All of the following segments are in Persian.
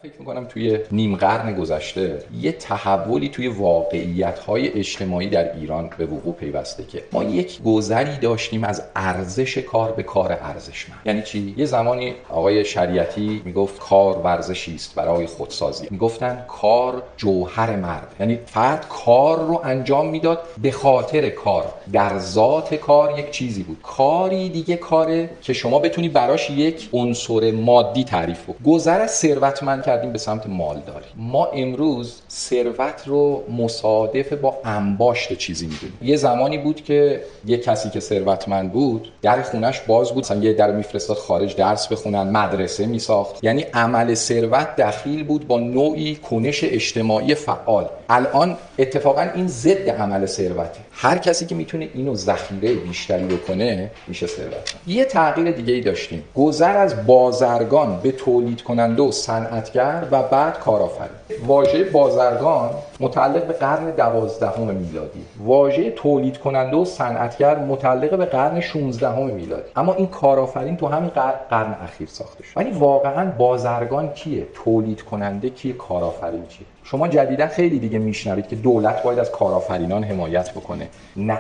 فکر میکنم توی نیم قرن گذشته یه تحولی توی واقعیت‌های اجتماعی در ایران به وقوع پیوسته که ما یک گذری داشتیم از ارزش کار به کار ارزشمند. یعنی چی؟ یه زمانی آقای شریعتی میگفت کار ورزشی است برای خودسازی. میگفتن کار جوهر مرد، یعنی فرد کار رو انجام میداد به خاطر کار، در ذات کار یک چیزی بود. کاری دیگه کاره که شما بتونی براش یک عنصر مادی تعریف کنی. گذر از ثروتمند کردیم به سمت مالداری. ما امروز ثروت رو مصادف با انباشت چیزی میدونیم. یه زمانی بود که یه کسی که ثروتمند بود در خونش باز بود، مثلا یه در میفرستاد خارج درس بخونن، مدرسه میساخت. یعنی عمل ثروت دخیل بود با نوعی کنش اجتماعی فعال. الان اتفاقا این ضد عمل ثروته. هر کسی که میتونه اینو ذخیره بیشتری بکنه میشه ثروتمند. یه تغییر دیگه ای داشتیم، گذر از بازرگان به تولید کننده و صنعتگر و بعد کارآفرین. واژه بازرگان متعلق به قرن 12 میلادی، واژه تولید کننده و صنعتگر متعلق به قرن 16 میلادی، اما این کارآفرین تو همین قرن اخیر ساخته شد. ولی واقعا بازرگان کیه؟ تولید کننده کیه؟ کارآفرین کیه؟ شما جدیدا خیلی دیگه میشنوید که دولت باید از کارآفرینان حمایت بکنه.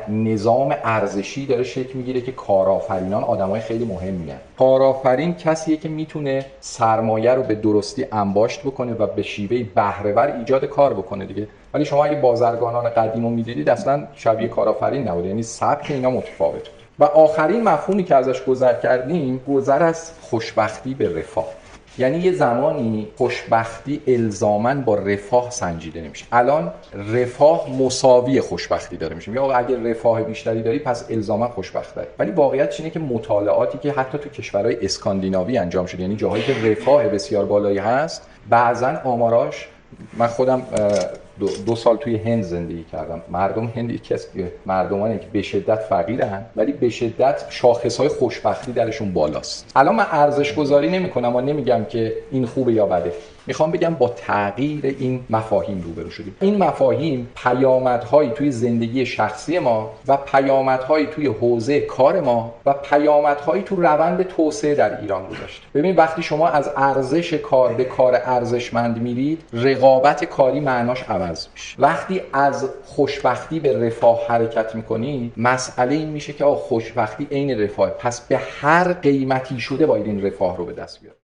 نظام ارزشی داره شکل میگیره که کارآفرینان آدمای خیلی مهمی هستند. کارآفرین کسیه که میتونه سرمایه رو به درستی انباشت بکنه و به شیوه بهره ور ایجاد کار بکنه دیگه. ولی شما اگه بازرگانان قدیمو میدیدید اصلا شبیه کارآفرین نبود، یعنی سبک اینا متفاوت بود. و آخرین مفهومی که ازش گذر کردیم، گذر از خوشبختی به رفاه. یعنی یه زمانی خوشبختی الزاماً با رفاه سنجیده نمیشه. الان رفاه مساوی خوشبختی داره میشه. یا آقا اگه رفاه بیشتری داری پس الزاماً خوشبخت داری. ولی واقعیت اینه که مطالعاتی که حتی تو کشورهای اسکاندیناوی انجام شده، یعنی جاهایی که رفاه بسیار بالایی هست، بعضن آماراش، من خودم 2 سال توی هند زندگی کردم. مردم هند یکی از مردمانی که به شدت فقیرن ولی به شدت شاخصهای خوشبختی درشون بالاست. الان من ارزش گذاری نمی‌کنم و نمیگم که این خوبه یا بده. میخوام بگم با تغییر این مفاهیم روبرو شدیم. این مفاهیم پیامدهایی توی زندگی شخصی ما و پیامدهایی توی حوزه کار ما و پیامدهایی تو روند توسعه در ایران گذاشته. ببین وقتی شما از ارزش کار به کار ارزشمند میرید، رقابت کاری معناش عوض میشه. وقتی از خوشبختی به رفاه حرکت میکنی، مسئله این میشه که خوشبختی عین رفاه، پس به هر قیمتی شده باید این رفاه رو به دست بیاری.